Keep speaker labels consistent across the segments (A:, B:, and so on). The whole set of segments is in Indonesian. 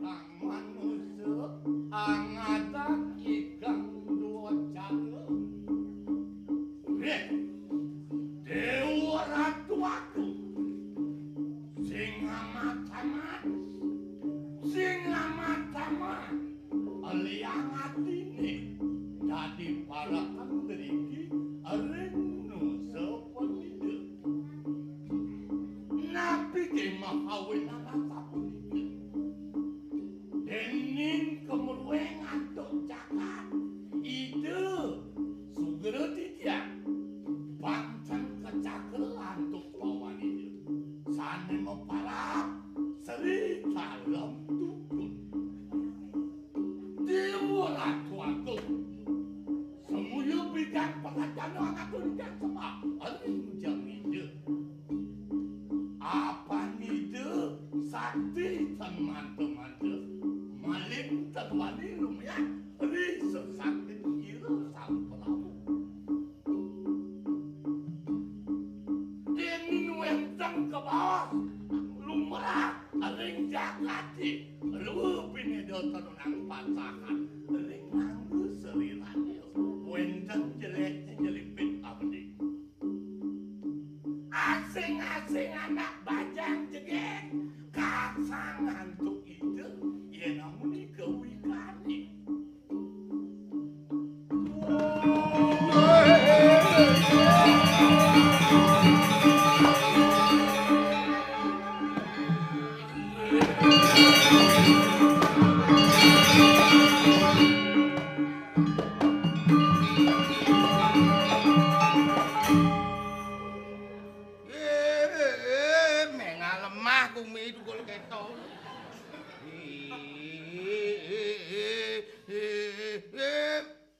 A: kang manusia angatan ikang dua cara. Dewa ratu aku sing amat-amat liang atine dadi para andriki arenu sepenida nabi ke mahawin anasa punika dening kemerueng atuk cakat ide sugera tidiak pancen kecakelan tuk pawan ide sane meparap seri dalam tukun Dewa ratu aku semuanya bidang pengajaran aku tidak sama aling jam ide apa ide sakti teman-teman maling terwali lumayan riset sakti kira sang pelaku dia nuentang ke bawah lumrah aling jakati rupin itu tenunang pacakan aling nganggu seriranya wenteng jeleknya jelipit abdi asing-asing anak bajang jeget kasangan tuh ide ya namun dikewikani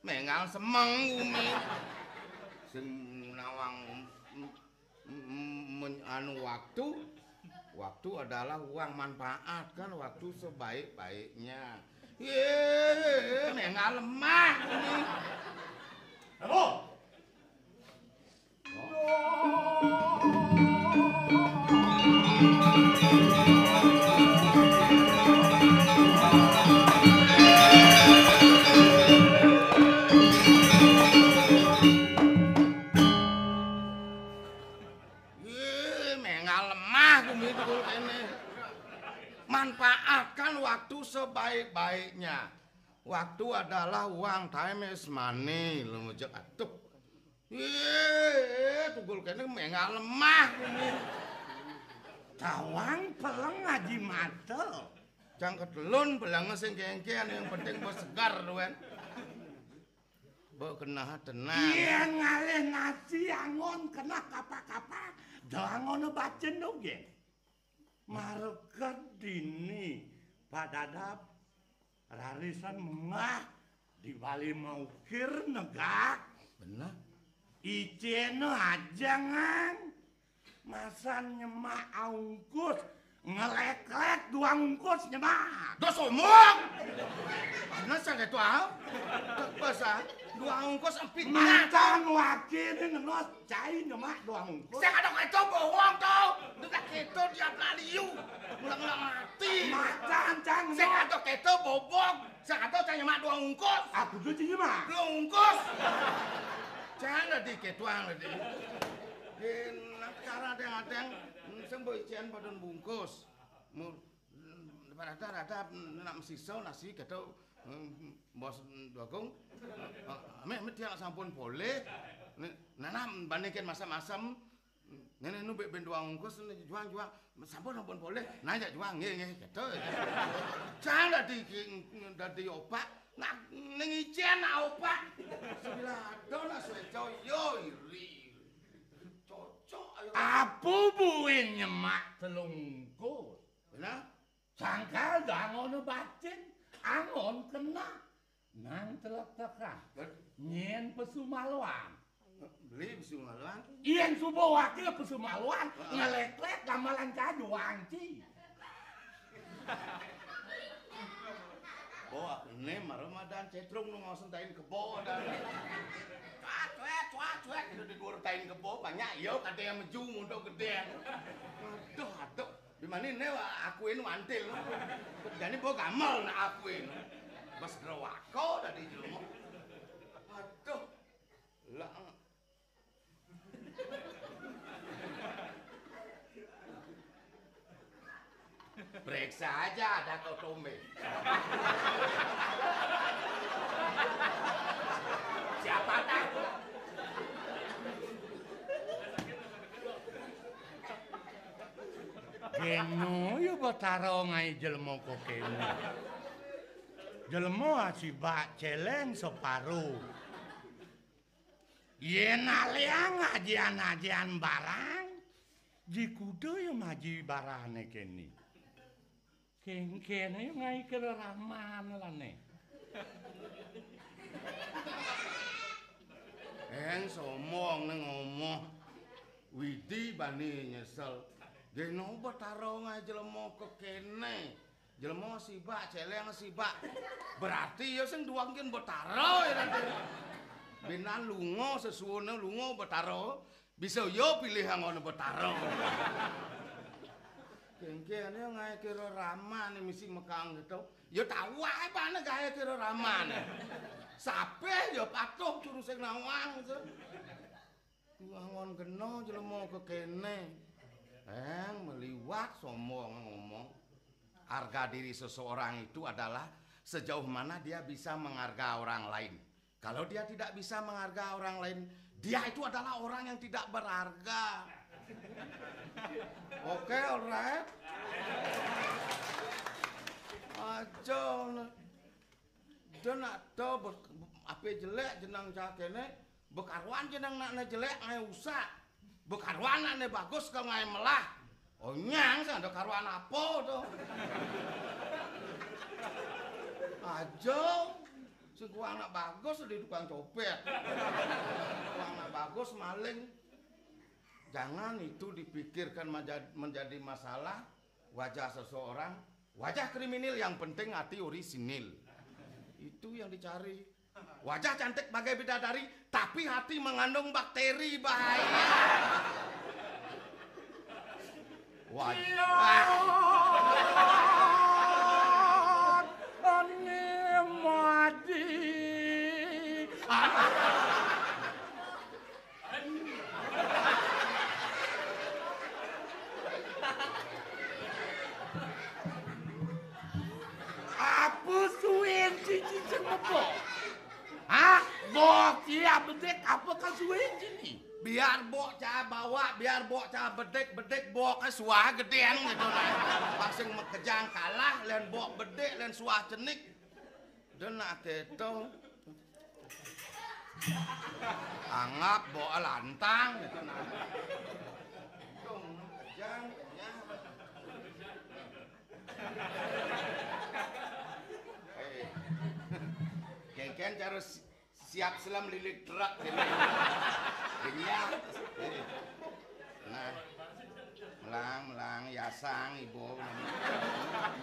B: mengal semeng umi sing nawang anu waktu adalah uang manfaat kan waktu sebaik-baiknya mengal lemah umi manfaatkan waktu sebaik-baiknya. Waktu adalah uang, time is money. Lu ngejek atuh. Tugul kene mengal lemah ini.
A: Tawang peleng ngaji mata.
B: Jang ketelun belanga sing kengkean yang penting bos segar wen. Bo kena tenang.
A: Iya ngalih nasi angon kena kapak-kapak. Dangono bacen oge. Mareket dini padadap rarisan mengah di bali maukir negak
B: bener
A: iceno ajangan masan nyemak aungkus ngelek-lek dua ungkus nyemak
B: dos omong mana sangat itu bahasa dua ungkus empit
A: macan wakil ngenos cai nyemak dua ungkus
B: saya kadang itu bohong tuh udah gitu dia pelaliu ulang-ulang mati
A: macan cang
B: saya kadang itu bobok saya kadang saya nyemak dua ungkus
A: aku tuh nyemak
B: dua ungkus jangan lah diketuang lah di cara ada sembuh ikan badan bungkus rata-rata nak sisa nasi kita bos dokong ame tiang sampun boleh nana bandingkan masam-masam nenek nu ben dua ungkus juang sampun boleh nanya juang nge gitu jangan dari opak nak nengican opak sebelah dona secoy yo iri cocok
A: apu buin nyemak telungkus
B: benar
A: sangkal dangono bacin angon kena nang telak teka nyen pesumaluan
B: beli pesumaluan
A: ien subuh wakil pesumaluan ngelek-lek gamalan kaju angci
B: bawa ini Ramadan cetrung lu mau sentain kebo dan cuat itu digurtain kebo banyak yo kata yang meju mundur gede aduh Bimanine akuin wantil. Jane mbok gamel nek akuin. Wes drewako dadi jelema. Aduh. Lah. Periksa aja ada kotombe. Siapa takut?
A: Keno ya betaro ngai jelema kok kene. Jelema asibak celeng separo. Yen aliang ajian-ajian barang, jikudo ya maji barane kene. Kene ngai kereraman lane.
B: Somong nang ngomong. Widi bani nyesel. Geno betaro ngai jelema kok kene. Jelema sibak celeng sibak. Berarti ya sing duang yen betaro ya. Benan lunga sesuwune lunga betaro. Bisa yo pilih ngono betaro. Kengkene ngae kira raman misi mekang gitu. Ya tau wae pane gawe kira raman. Sape ya patuh juru sing nawang gitu. Wangon kena jelema kekene. Meliwat sombong ngomong. Harga diri seseorang itu adalah sejauh mana dia bisa menghargai orang lain. Kalau dia tidak bisa menghargai orang lain, dia itu adalah orang yang tidak berharga. Oke, alright. Aja dia nak tahu apa jelek jenang cah kene, bekarwan jenang nakne jelek ngai usah. Bekarwan nakne bagus kau ngai melah. Oh nyang sing ada karwan apa to? Aja sing ku anak bagus di tukang copet. Ku anak bagus maling. Jangan itu dipikirkan menjadi masalah wajah seseorang, wajah kriminal yang penting hati orisinil. Itu yang dicari. Wajah cantik bagai bidadari, tapi hati mengandung bakteri bahaya. Wajah.
A: Apa kasuwen sini?
B: Biar bocah bawa, biar bocah bedek bawa ke suah gedean gitu lah. Pasing mekejang kalah, len bawa bedek, len suah cenik. Dan nak keto. Anggap bawa lantang gitu nah. Dong mekejang, Kengken harus siap selam lilik truk gitu. Genyak. Nah, melang yasang ibu.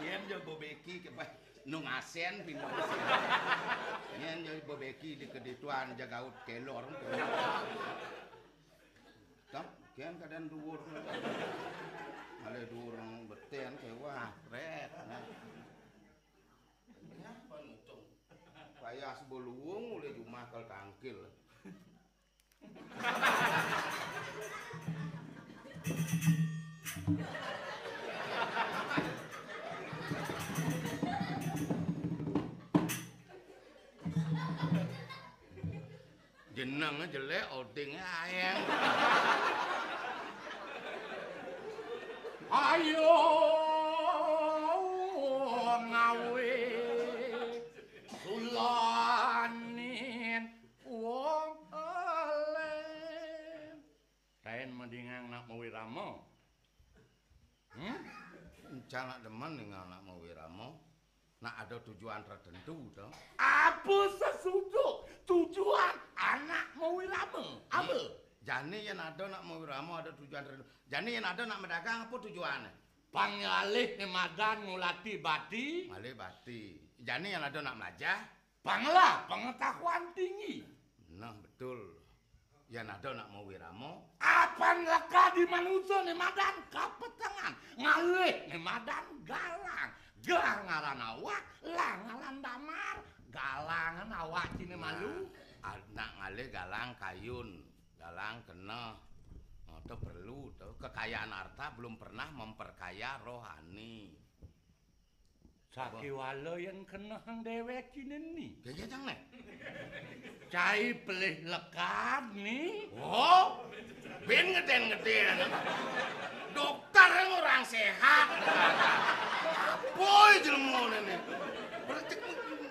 B: Yen jo bobeki ke nung asen pindah. Yen jo bobeki di kedituan jagaut kelor. Tam kian kadan dhuwur. Ale dhuwur beten ke wah pret. Kaya sebelum mulai rumah kal tangkil. Jeneng jelek, odingnya ayang.
A: Ayo ngawe sulanin wong alen. Kain mendingan nak mau wiramo.
B: Jangan demen dengan anak mau wiramo. Nak ada tujuan tertentu toh.
A: Apa sesuatu tujuan anak mau wiramo? Apa?
B: Jani yang ada nak mau wiramo ada tujuan tertentu. Jani yang ada nak mendagang apa tujuannya?
A: Pangalih nemadan ngulati bati.
B: Malih bati. Jani yang ada nak melajah.
A: Panglah pengetahuan tinggi.
B: Nah betul. Ya nado nak mau wiramo.
A: Apan leka di manusia nih madan kapetengan. Ngalih nih madan galang. Gelang ngaran awak, lang ngaran damar. Galangan awak cini malu.
B: Nak ngalih galang kayun. Galang kena. Itu perlu. Kekayaan harta belum pernah memperkaya rohani.
A: Sakiwala yang kena hang dewek cini nih.
B: Kaya jang nih.
A: Cai pelih lekat nih.
B: Oh, ben ngeden-ngeden. Dokter yang orang sehat. Boy jelmo ini. Berarti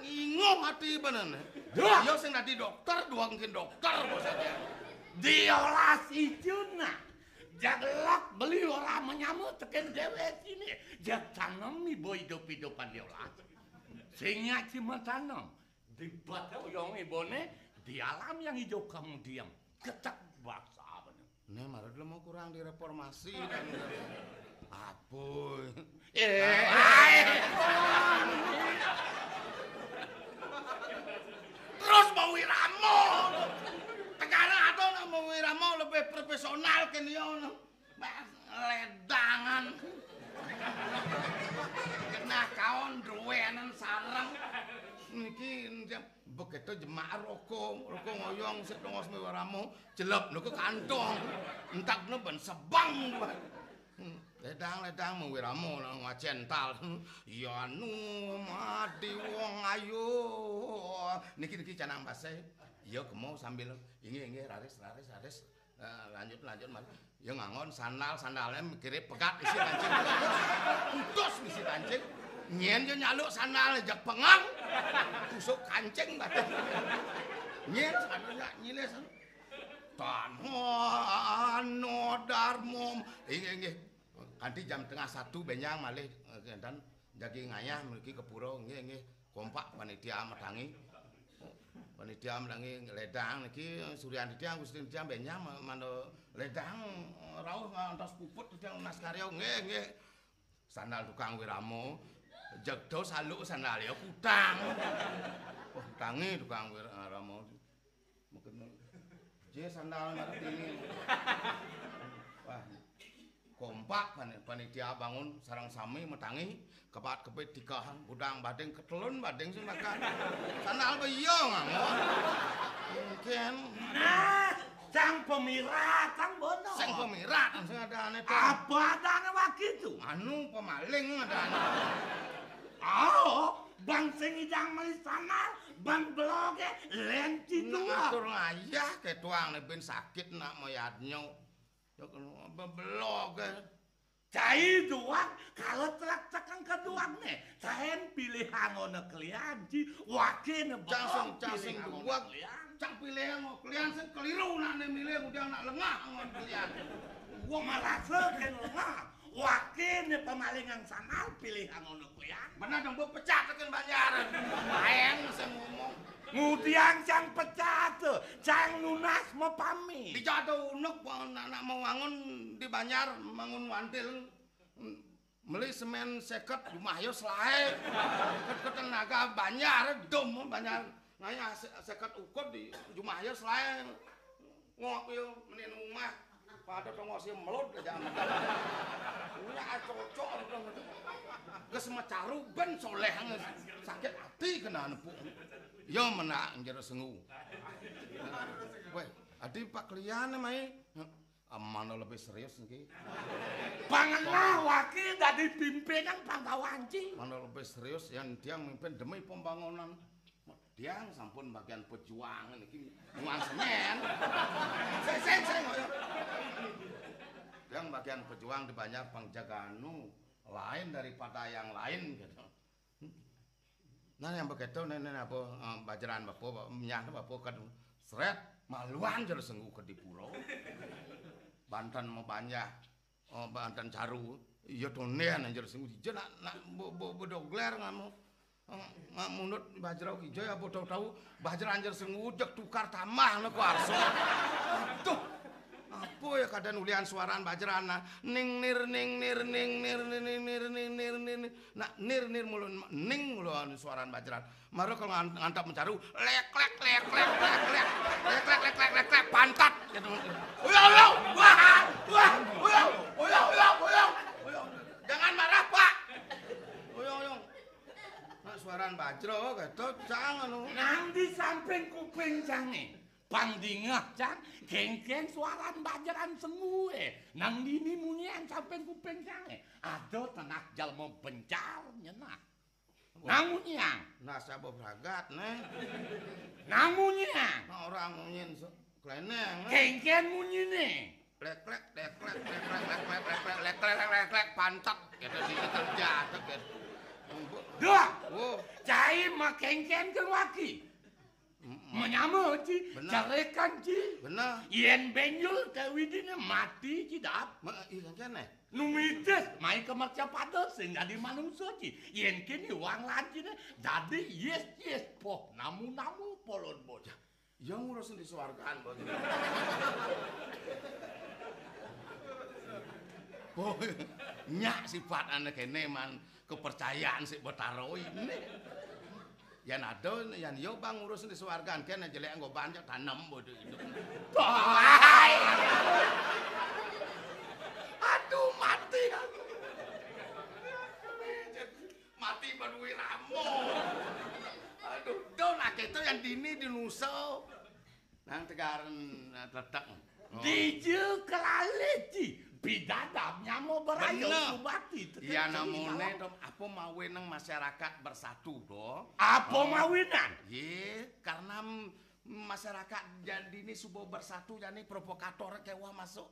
B: ingong hati bener. Yo sing tadi dokter, dua mungkin dokter bosnya.
A: Diolas icuna. Jagelak beli orang menyamut teken dewek ini. Jak tanam nih boy hidup-hidupan diolas. Sehingga cuma tanam. Di batu yang ibone. Di alam yang hijau kamu diam. Ketak baksa bener.
B: Nih marah dulu mau kurang direformasi. Apoy. Terus mau wiramo. Sekarang atau mau wiramo lebih profesional kan ya. Ledangan. Kena kawan duwenan sarang. Niki begitu jemaah rokok ngoyong sik dongos wiramo jelep lho ke kantong. Entak no ben sebang. Ledang mau wiramo nang wacental. Ya anu mati wong ayo. Niki canang base. Ya kemo sambil ingi raris. Lanjut mari. Ya ngangon sandalnya mikire pegat isi kancing. Utus isi kancing. Nyen yo nyaluk sandal jak pengang. Tusuk kancing badan. Nyen sandalnya nyiles. Tanho darmom. Inggih. Kanthi jam tengah 1 benyang malih dan jagi ngayah mriki ke pura nggih kompak panitia medangi. Panitia medangi ledang niki Suryan Didiang Gusti Didiang benyang mando ledang rawuh ngantos puput Didiang Naskarya nggih. Sandal tukang wiramo jegdo saluk sandal ya kutang. Oh, tangi tukang wiramo. Mungkin je sandal ngarep ini. Wah. Kompak panitia bangun sarang sami metangi kepat kepit dikahang budang badeng ketelun badeng sing makan. Sandal beyo ngangon. Mungkin
A: sang pemirat, sang bono.
B: Sang pemirat sing adane to.
A: Apa adane wakitu?
B: Anu pemaling adane.
A: Oh, bang sing idang meli sandal, bang bloge lenti tua.
B: Ngatur ngayah ke tuang ben sakit nak moyadnyo. Ya blog.
A: Cai doang kalau telak tekan ke doang nih. Cahen pilih angone klianci, wakene
B: Cang doang. Cang pilih angon klian sing keliru nak milih udah nak lengah angon klian.
A: Wong merasa kan lengah. Wakene pemalingan sandal pilih angone klian.
B: Benar dong bu pecah tekan banyaran. Bayang saya ngomong.
A: Ngudiang cang pecah tuh, cang nunas mau pamit.
B: Dijatuh unek anak mau wangun di Banjar mangun wantil. Meli semen seket rumah yo selae. Ketenaga Banjar dom Banjar. Ngaya seket ukut di rumah yo selae. Ngok yo menin rumah. Pada tongos melut aja amat. Nya cocok geus macaru ben soleh sakit hati kena nepuk. Yo menak njero sengu. Weh, adi Pak Klian mai. Amano lebih serius niki.
A: Pangenah wakil dadi pimpinan Panggawanci.
B: Mano lebih serius yang dia memimpin demi pembangunan. Dia sampun bagian pejuang niki muang semen. Saya ngoyo. Yang bagian pejuang di Banjar Pangjaganu lain daripada yang lain gitu. Nah yang begitu nenek apa bajaran bapak menyah bapak kan seret maluan jadi sengguh ke di pulau Banten mau banyak Banten Caru iya tonen anjir sengguh hijau nak bodogler ngamu nggak munut bajarau hijau ya bodoh tahu bajar anjir sengguh dek tukar tamah nak warso tuh Apa ya kadang ulian suaraan bajrana ning nir ning nir ning nir ning nir ning nir ning nak nir mulu ning mulu suaraan bajran. Maro kalau ngantap mencaru lek lek lek lek lek lek lek lek lek lek lek pantat gitu. Uyang. Jangan marah, Pak. Uyang. Nak suaraan bajro gitu jangan.
A: Nang di samping kuping jange. Pang dingah cang, geng-geng suaran bajaran semue. Nang dini munyian samping kuping jange. Ado tenak jalma bencar nyenak. Nang munyian.
B: Nah siapa beragat nih.
A: Nang munyian.
B: Nah orang munyin kleneng.
A: Geng-geng munyine.
B: Lek pantat gitu di kerja gitu.
A: Dua.
B: Oh,
A: Cai mah geng-geng ke laki. Menyama ci, carekan ci.
B: bener.
A: Yen benjol ke widine mati ci dap.
B: Iya kene.
A: Numites mai ke makca pada sing jadi manungsa ci. Yen kene wang lancine jadi yes poh namu polon bocah.
B: Yang ngurusin di suargaan bos. Oh, nyak sifat anak kene man kepercayaan si betaroi ini. Yan ada, yan yo bang ngurusin di suargaan kene jelek nggo banyak tanam bodoh itu.
A: Hai. Aduh mati aku.
B: Mati badui ramo. Aduh, don itu yang dini di nusa. Nang tegaran tetek.
A: Dije kelaleci. Bidadab nyamo berayo subati.
B: Iya namune apa mawin nang masyarakat bersatu do.
A: Apa mawinan?
B: Ye, karena masyarakat jadi ini subuh bersatu jadi provokator kewa masuk.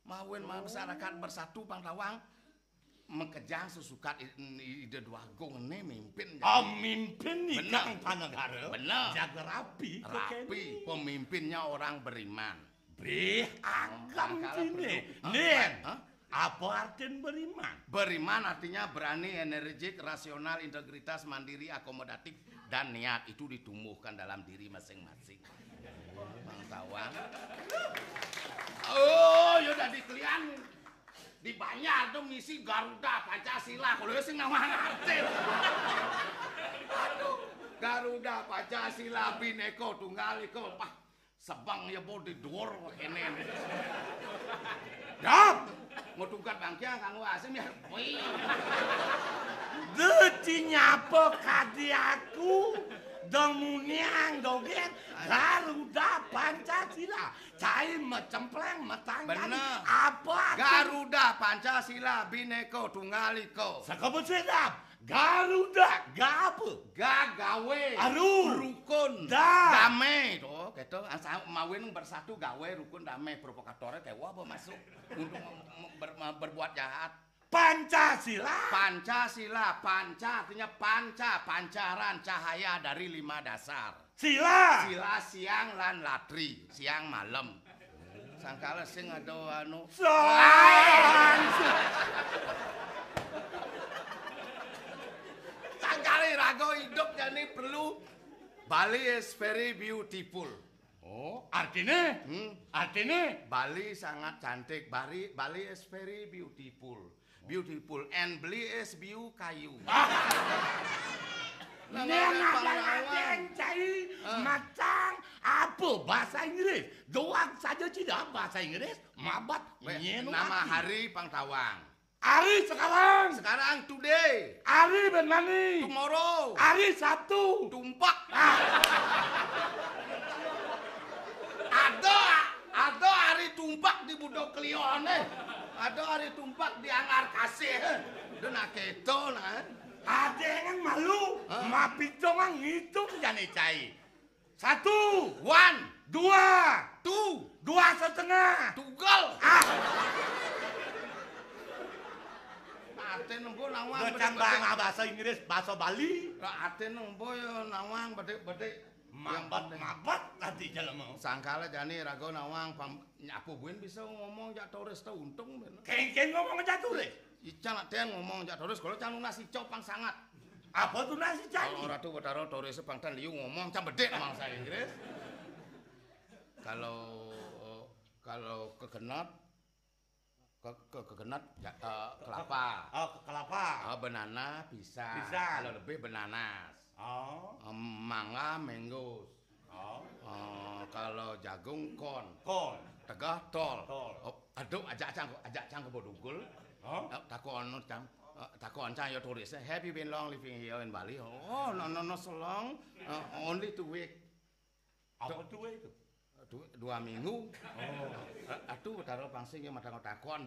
B: Mawin masyarakat bersatu Bang Tawang mengkejang sesukat ide dua agung ini mimpin.
A: Mimpin nih Kang Panegara.
B: Bener.
A: Jaga rapi.
B: Pemimpinnya orang beriman.
A: Anggam sini. Nen, apa artian beriman?
B: Beriman artinya berani, energik, rasional, integritas, mandiri, akomodatif, dan niat itu ditumbuhkan dalam diri masing-masing. Bang Tawang. Oh, yaudah dikelian. Di Banjar tuh misi Garuda Pancasila. Kalau sih nggak ngerti. Aduh, Garuda Pancasila Bhinneka Tunggal Ika. Sebang ya bodi dor kene. Dap, mau tungkat bangkia kanggo asim ya.
A: Deci nyapa kadi aku demuniang dogen Garuda Pancasila. Cai mecempleng metangkan apa?
B: Garuda Pancasila Bhinneka Tunggal Ika.
A: Sakabut sedap. Garuda gape?
B: Gawe.
A: Aduh.
B: Rukun.
A: Damai.
B: Tuh, gitu. Mawin bersatu gawe rukun damai. Provokatornya kewa apa masuk untuk berbuat jahat.
A: Pancasila.
B: Pancasila. Panca artinya pancaran cahaya dari 5 dasar.
A: Sila.
B: Sila siang lan latri. Siang malam. Sangkala sing ada anu. Sangkali rago hidup jadi perlu Bali is very beautiful.
A: Oh, artinya? Artinya?
B: Bali sangat cantik. Bali is very beautiful. Beautiful and Bali is view kayu.
A: Ini yang cai macang apa bahasa Inggris? Doang saja tidak bahasa Inggris. Mabat
B: Nama hari Pang Tawang.
A: Hari sekarang.
B: Sekarang today.
A: Hari benani.
B: Tomorrow.
A: Hari Sabtu.
B: Tumpak. Ada hari tumpak di Budok Klione. Ada hari tumpak di Angar Kasih. Itu nak keto nah.
A: Ada yang malu. Mapitong ang ngitung jane cai. 1, 2, 2,5.
B: Tunggal. Aten nembo nawang
A: Becambang bahasa Inggris, bahasa Bali.
B: Aten nembo yo nawang bedek-bedek.
A: Mabat tadi jalan mau.
B: Sangkala jane rago nawang nyapu buin bisa ngomong jak turis tau untung bener.
A: Kengken ngomong jak turis.
B: Ica nak ten ngomong jak turis kalau cang nasi copang sangat.
A: Apa tuh nasi cai?
B: Kalau ratu betaro turis bangtan liu ngomong cang bedek bangsa Inggris. Kalau Kalau kegenot kegenot kelapa.
A: Oh, kelapa.
B: Oh, banana bisa.
A: Bisa.
B: Kalau lebih bananas.
A: Oh.
B: Mangga mangoes.
A: Oh.
B: Kalau jagung kon.
A: Kon.
B: Tegah tol.
A: Tol.
B: Oh, aduh ajak cang ke Bodungkul.
A: Oh.
B: Takon cang. Takon cang ya tulis. Have you been long living here in Bali? Oh, no so long. Only 2 weeks.
A: Apa tuh itu?
B: 2 minggu. Aduh, taruh pangsing yang madang takon.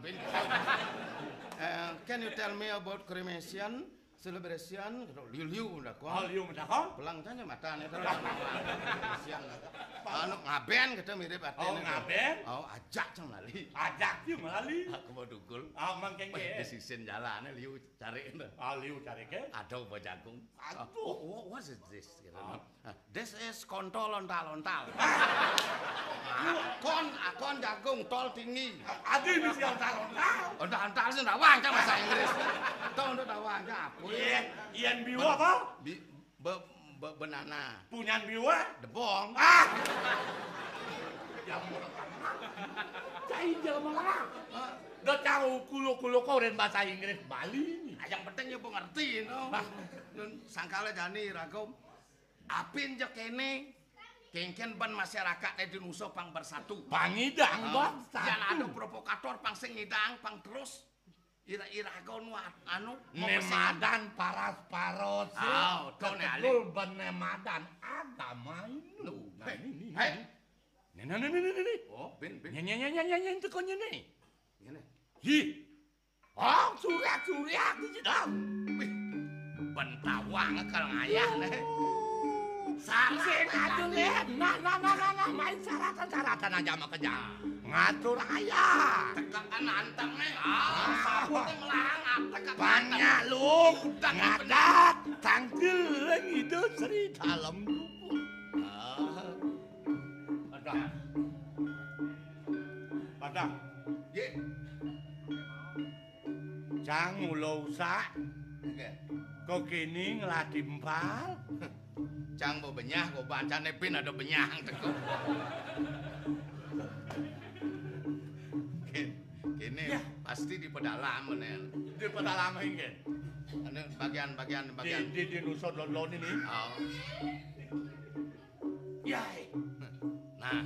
B: Can you tell me about cremation celebration? Liu udah
A: Oh, liu mentakon?
B: Pelang tanya matanya terus. Cremation. Ngaben kita mirip artinya.
A: Oh, ngaben?
B: Oh, ajak cang lali.
A: Ajak sih melali.
B: Aku mau dugul.
A: Mangkenge.
B: Disisin jalannya liu cari.
A: Liu cari ke?
B: Ada apa jagung?
A: Aduh.
B: What is this? This is kontol ontal-ontal. Kon jagung tol tinggi.
A: Aduh ini si ontal-ontal.
B: Ontal-ontal sih ndak wancang bahasa Inggris. Tol ndak wancang apa?
A: Ian biwa apa?
B: Banana.
A: Punyan biwa?
B: Debong.
A: Yang murah. Cai jelema lah. Udah tahu kulo-kulo kau dan bahasa Inggris Bali ini.
B: Yang penting ya ngerti no. Sangkala jani rakom. Apin je kene kengken ban masyarakat di Nusa pang bersatu.
A: Pangidang bangsa.
B: Yang ada provokator pang sing ngidang pang terus. Ira-ira kau anu
A: Nemadan paras-paros.
B: Oh, to ne ali.
A: Betul benemadan agama ini.
B: Hei.
A: Nih.
B: Oh, bin.
A: Nyanyi itu kau nyanyi.
B: Ngene.
A: Hi. Oh, suriak di dong.
B: Wih. Bentawang kalau ngayah nih.
A: Sing aja nih. Nah, main syaratan aja sama kerja. Ngatur ayah.
B: Tekan anteng nih. Sabut melang tekan.
A: Banyak lu. Ngadat. Tangkel itu Sri dalam kubur. Ada.
B: Ye.
A: Cang ulo usak. Kok kini ngeladi empal.
B: Cang mau benyah, kok bacane pin ada benyah teko. Kini
A: ya.
B: Pasti di pedalaman ya.
A: Di pedalaman ini.
B: Ini bagian.
A: Di Nusa Lon ini.
B: Oh.
A: Ya.
B: Nah,